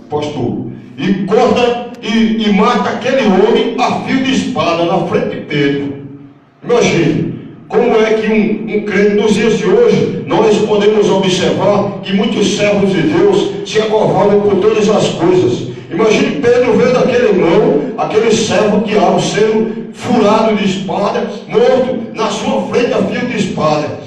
pastor, e corta e mata aquele homem a fio de espada na frente de Pedro. Imagine como é que um crente nos dias de hoje, nós podemos observar que muitos servos de Deus se acovardam por todas as coisas. Imagine Pedro vendo aquele irmão, aquele servo diabo sendo furado de espada, morto na sua frente a fio de espada.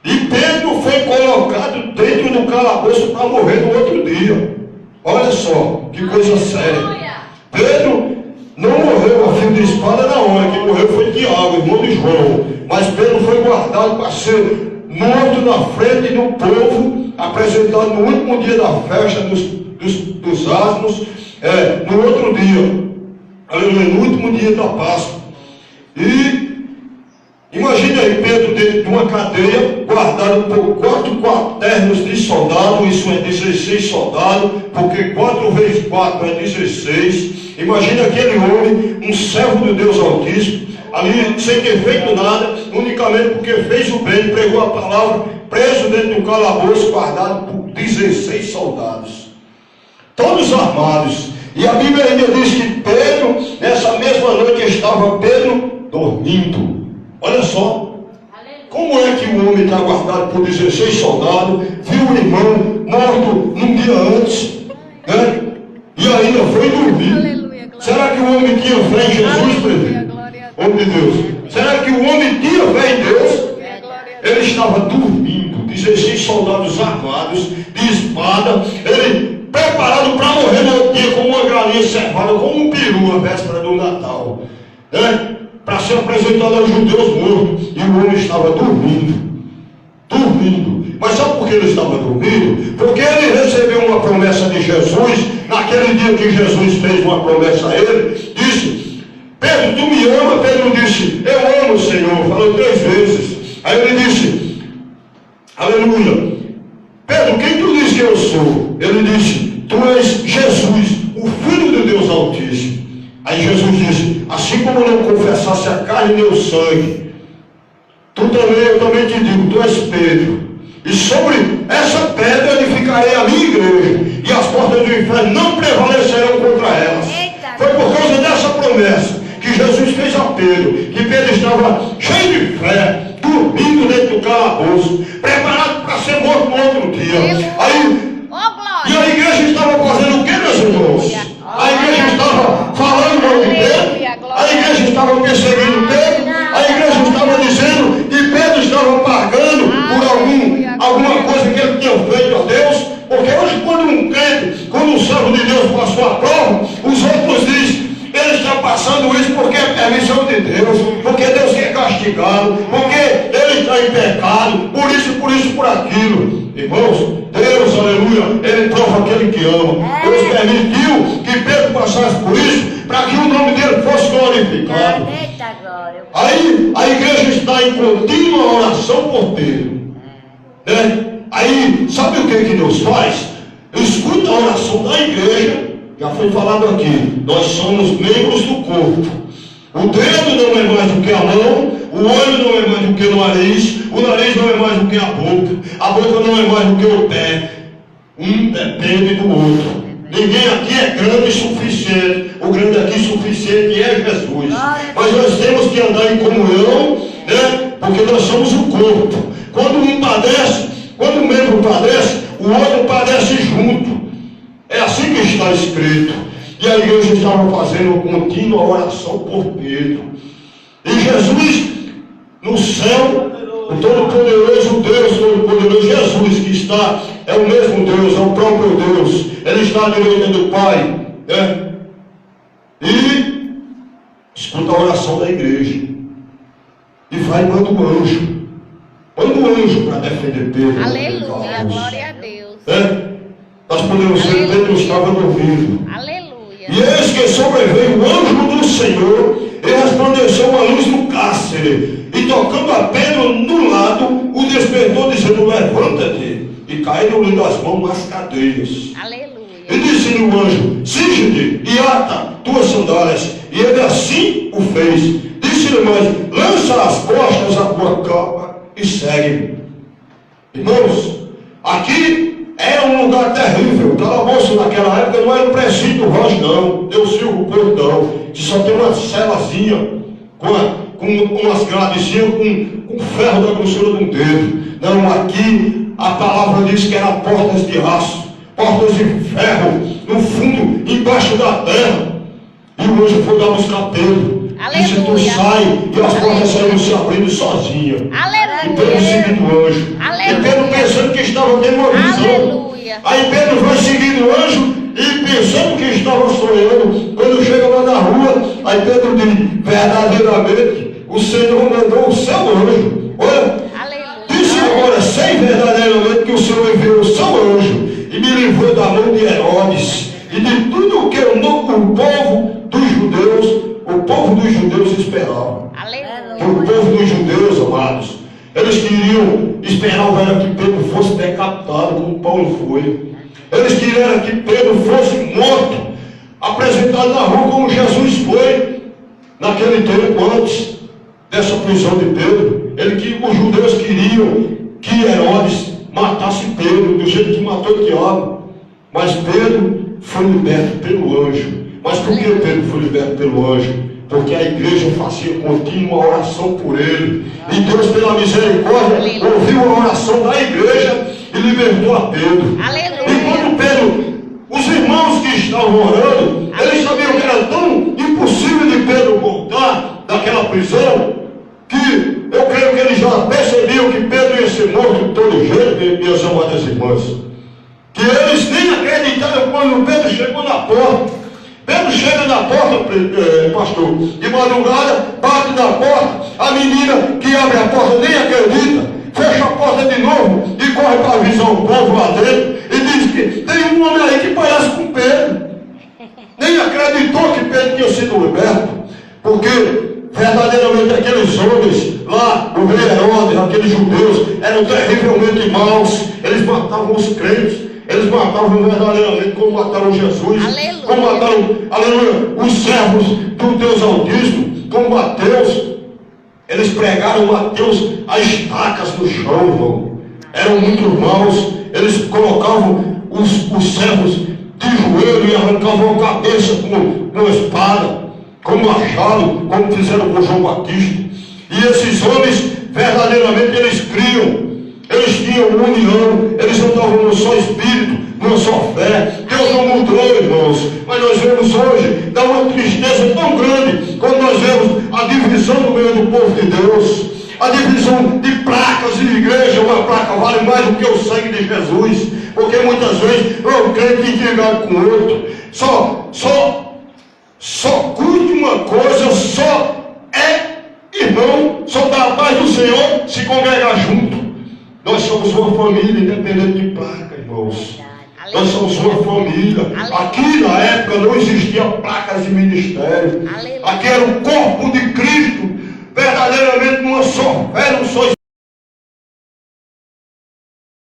E Pedro foi colocado dentro do calabouço para morrer no outro dia. Olha só, que coisa séria. Pedro não morreu a fio de espada na hora, quem morreu foi Tiago, irmão de João. Mas Pedro foi guardado para ser morto na frente do povo, apresentado no último dia da festa dos asmos, no outro dia, aleluia, no último dia da Páscoa. E imagine aí Pedro dentro de uma cadeia, guardado por 4 quaternos de soldado, isso é 16 soldados, porque 4 vezes 4 é 16. Imagine aquele homem, um servo de Deus Altíssimo, ali sem ter feito nada, unicamente porque fez o bem, pregou a palavra, preso dentro do calabouço, guardado por 16 soldados, todos armados. E a Bíblia ainda diz que Pedro, nessa mesma noite, estava Pedro dormindo. Olha só, como é que o homem está guardado por 16 soldados, viu o irmão morto num dia antes, né? E ainda foi dormir. Será que o homem tinha fé em Jesus, presbítero? Homem de Deus. Será que o homem tinha fé em Deus? Ele estava dormindo, 16 soldados armados, de espada, ele preparado para morrer no outro dia, como uma galinha cevada, como um peru na véspera do Natal, né? Para ser apresentado aos judeus mortos. E o homem estava dormindo. Mas sabe por que ele estava dormindo? Porque ele recebeu uma promessa de Jesus. Naquele dia que Jesus fez uma promessa a ele, disse: Pedro, tu me ama? Pedro disse: eu amo o Senhor. Falou 3 vezes. Aí ele disse: aleluia, Pedro, quem tu diz que eu sou? Ele disse: tu és Jesus, o Filho de Deus Altíssimo. Aí Jesus disse: assim como não confessasse a carne e o sangue, eu também te digo, tu és Pedro, e sobre essa pedra edificarei a minha igreja, e as portas do inferno não prevalecerão contra elas. Foi por causa dessa promessa que Jesus fez a Pedro, que Pedro estava cheio de fé, dormindo dentro do calabouço, preparado para ser morto no outro dia. E a igreja estava fazendo o que, meus irmãos? A igreja estava falando mal de Pedro, a igreja estava perseguindo Pedro, a igreja estava dizendo que Pedro estava pagando por alguma coisa que ele tinha feito a Deus. Porque hoje, quando um servo de Deus passou a prova, os outros dizem: ele está passando isso porque é permissão de Deus, porque Deus quer castigá-lo, porque ele está em pecado, por isso, por aquilo. Irmãos, Deus, aleluia, ele prova aquele que ama. Deus permitiu que Pedro passasse por isso, para que o nome dele fosse glorificado. Aí a igreja está em contínua oração por Pedro, né? Aí, sabe o que Deus faz? Escuta a oração da igreja. Já foi falado aqui, nós somos membros do corpo. O dedo não é mais do que a mão, o olho não é mais do que o nariz não é mais do que a boca não é mais do que o pé. Um depende do outro. Ninguém aqui é grande o suficiente. O grande aqui suficiente é Jesus. Mas nós temos que andar em comunhão, né? Porque nós somos o corpo. Quando um membro padece, o outro padece junto. É assim que está escrito. E a igreja estava fazendo uma contínua oração por Pedro. E Jesus, no céu, o Todo-Poderoso Deus, Todo-Poderoso Jesus, que está, é o mesmo Deus, é o próprio Deus. Ele está à direita do Pai, né? E escuta a oração da igreja. E vai e manda um anjo. Manda um anjo para defender Pedro. Aleluia, glória a Deus. Nós podemos ver que Pedro estava dormindo. Aleluia. E eis que sobreveio o anjo do Senhor e resplandeceu a luz no cárcere. E tocando a Pedro no lado, o despertou, dizendo: levanta-te. E caíram-lhe das mãos as cadeias. Aleluia. E disse-lhe o anjo: cinge-te e ata tuas sandálias. E ele assim o fez. Disse-lhe mais: lança as costas a tua capa e segue-me. Irmãos, aqui era um lugar terrível. O calabouço naquela época época não era o presídio do Rocha, não. Deu Silvio Porto, não. Que só tem uma celazinha com umas gradezinhas com ferro da grossura de um dedo. Não, aqui a palavra diz que eram portas de aço, portas de ferro, no fundo, embaixo da terra. E o anjo foi lá buscar Pedro. Disse: tu sai, e as portas saíram se abrindo sozinha. E Pedro seguindo o anjo. E Pedro pensando que estava tendo uma visão. Aí Pedro vai seguindo o anjo e pensando que estava sonhando. Quando chega lá na rua, aí Pedro diz: verdadeiramente o Senhor mandou o seu anjo. Olha, disse agora: sei verdadeiramente que o Senhor enviou o seu anjo e me livrou da mão de Herodes e de tudo o que o povo dos judeus esperava. O povo dos judeus, amados, eles queriam esperar que Pedro fosse decapitado, como Paulo foi. Eles queriam que Pedro fosse morto, apresentado na rua como Jesus foi naquele tempo antes dessa prisão de Pedro. Os judeus queriam que Herodes matasse Pedro do jeito que matou Tiago. Mas Pedro foi liberto pelo anjo. Mas por que Pedro foi liberto pelo anjo? Porque a igreja fazia contínua oração por ele. E Deus, pela misericórdia, ouviu a oração da igreja e libertou a Pedro. E quando Pedro, os irmãos que estavam orando, eles sabiam que era tão impossível de Pedro voltar daquela prisão, que eu creio que eles já percebiam que Pedro ia ser morto de todo jeito, minhas amadas irmãs. Que eles nem acreditaram quando Pedro chegou na porta. Pedro chega na porta, pastor, de madrugada, bate na porta, a menina que abre a porta nem acredita, fecha a porta de novo e corre para avisar o povo lá dentro e diz que tem um homem aí que parece com Pedro. Nem acreditou que Pedro tinha sido liberto, porque verdadeiramente aqueles homens lá, o rei Herodes, aqueles judeus, eram terrivelmente maus. Eles matavam os crentes, eles matavam verdadeiramente como mataram Jesus, como mataram, aleluia, os servos do Deus Altíssimo, como Mateus. Eles pregaram Mateus a estacas no chão, irmão. Eram muito maus. Eles colocavam os servos de joelho e arrancavam a cabeça com uma espada, com machado, como fizeram com João Batista. E esses homens, verdadeiramente, eles criam, eles tinham união, eles andavam num só espírito, numa só fé. Deus não mudou, irmãos, mas nós vemos hoje, dá uma tristeza tão grande, quando nós vemos a divisão no meio do povo de Deus, a divisão de placas de igreja. Uma placa vale mais do que o sangue de Jesus, porque muitas vezes um crente intrigado com o outro, só cuide uma coisa, só é irmão, só dá a paz do Senhor se congregar junto. Nós somos uma família, independente de placa, irmãos. Nós somos uma família. Aqui na época não existia placas de ministério. Aqui era o corpo de Cristo, verdadeiramente numa só fé, num só